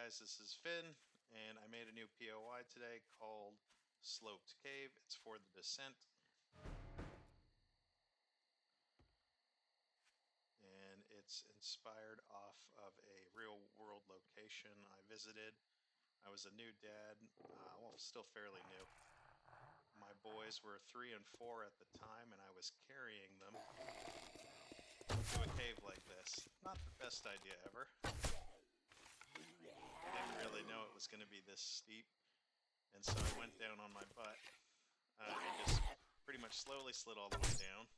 guys, this is Finn, and I made a new POI today called Sloped Cave. It's for the descent. And it's inspired off of a real world location I visited. I was a new dad, well, still fairly new. My boys were 3 and 4 at the time, and I was carrying them to a cave like this. Not the best idea ever. I didn't really know it was going to be this steep, and so I went down on my butt and just pretty much slowly slid all the way down.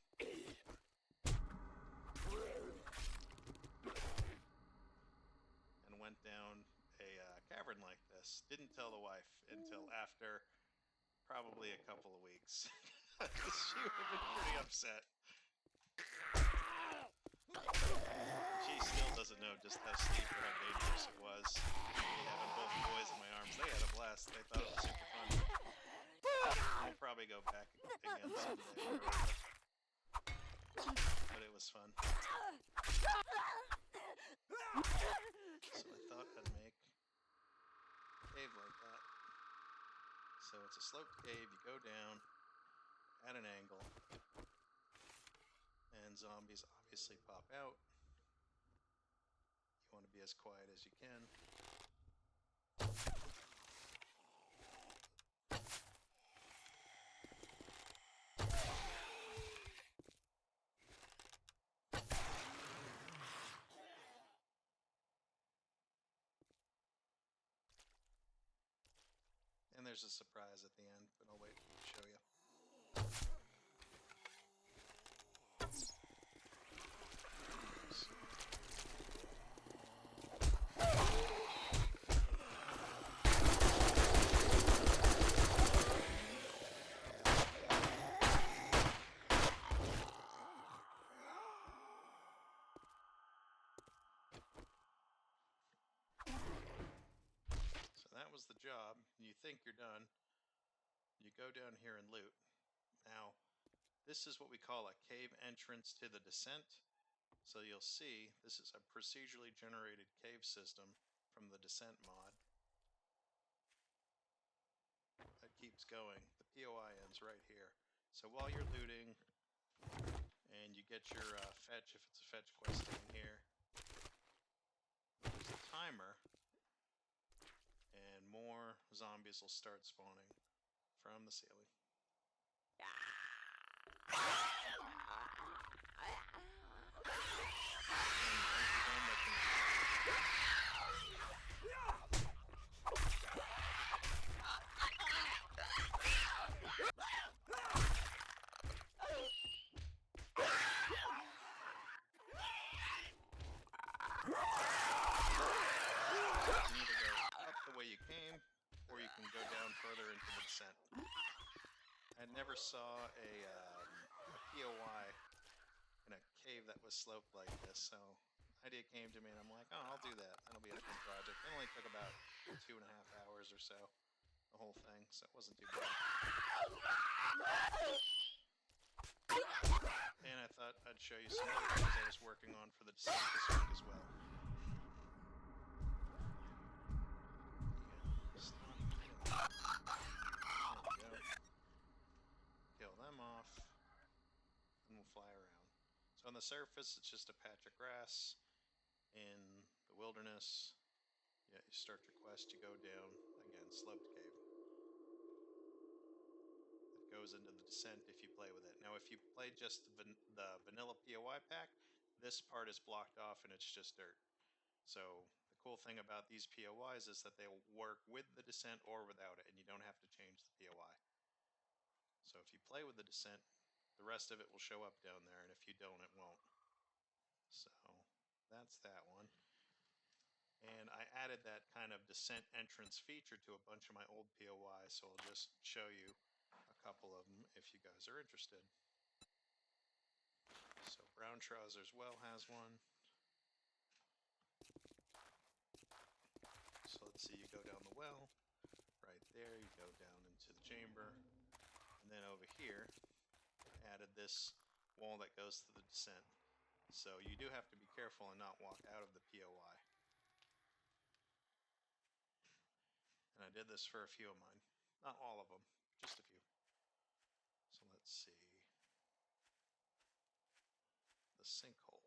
And went down a cavern like this. Didn't tell the wife until after probably a couple of weeks. She would have been pretty upset. She still doesn't know just how steep or how dangerous it was. Having both boys in my arms, they had a blast. They thought it was super fun. I'll probably go back again someday. But it was fun. So I thought I'd make a cave like that. So it's a sloped cave, you go down at an angle, and zombies obviously pop out. You want to be as quiet as you can. And there's a surprise at the end, but I'll wait to show you. So that was the job. You think you're done. You go down here and loot. Now, this is what we call a cave entrance to the descent. So you'll see this is a procedurally generated cave system from the descent mod. That keeps going. The POI ends right here. So while you're looting and you get your fetch, if it's a fetch quest in here, there's a timer and more zombies will start spawning from the ceiling. The way you came, or you can go down further into the descent. I never saw a POI in a cave that was sloped like this, so the idea came to me and I'm like, oh, I'll do that. That'll be a fun project. It only took about 2.5 hours or so, the whole thing, so it wasn't too bad. And I thought I'd show you some other things I was working on for the descent this week as well. Kill them off, and we'll fly around. So on the surface, it's just a patch of grass. In the wilderness, you start your quest, you go down, again, sloped cave. It goes into the descent if you play with it. Now, if you play just the vanilla POI pack, this part is blocked off and it's just dirt. So the cool thing about these POIs is that they'll work with the descent or without it, and you don't have to change the POI. So if you play with the descent, the rest of it will show up down there, and if you don't, it won't. So that's that one. And I added that kind of descent entrance feature to a bunch of my old POIs, so I'll just show you a couple of them if you guys are interested. So Brown Trousers Well has one. So let's see, you go down the well, right there, you go down into the chamber, and then over here, I added this wall that goes to the descent. So you do have to be careful and not walk out of the POI. did this for a few of mine. Not all of them, just a few. So let's see. The sinkhole.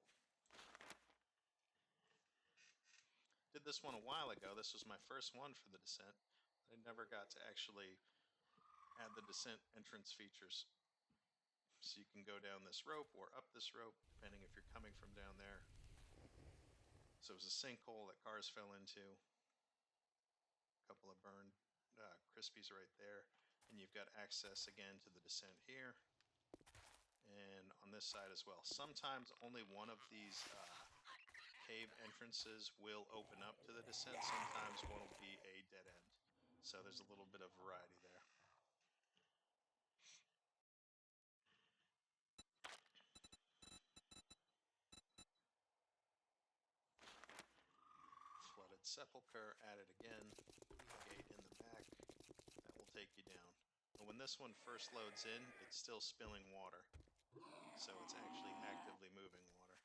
Did this one a while ago. This was my first one for the descent. I never got to actually add the descent entrance features. So you can go down this rope or up this rope, depending if you're coming from down there. So it was a sinkhole that cars fell into. A couple of burned crispies right there. And you've got access again to the descent here. And on this side as well. Sometimes only one of these cave entrances will open up to the descent. Sometimes one will be a dead end. So there's a little bit of variety there. Flooded sepulcher added again. Gate in the back. That will take you down. And when this one first loads in, it's still spilling water. So it's actually actively moving water.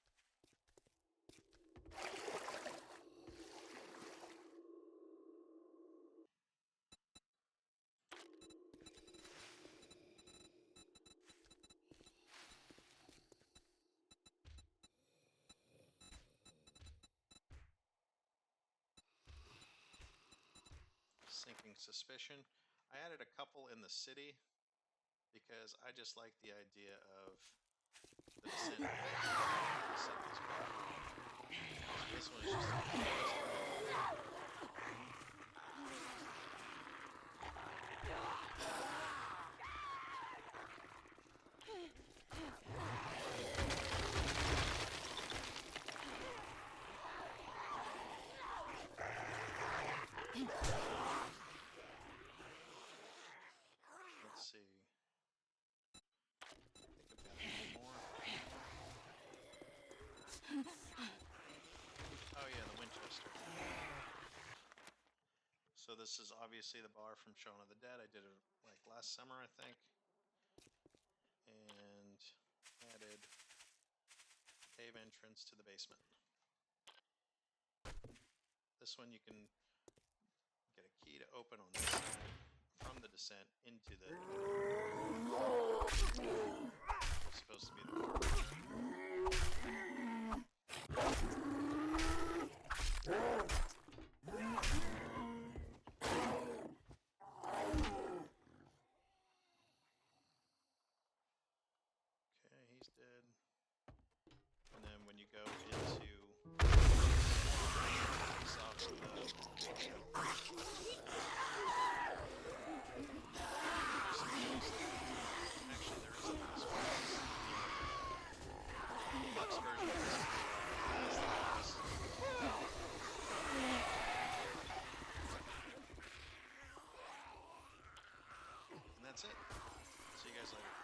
Sinking suspicion. I added a couple in the city because I just like the idea of the descent. This one is just let's see. Oh yeah, the Winchester. So this is obviously the bar from Shaun of the Dead. I did it like last summer, I think. And added cave entrance to the basement. This one you can get a key to open on this side from the descent into the... It's supposed to be the door. Okay, he's dead. And then when you go into... And that's it. See you guys later.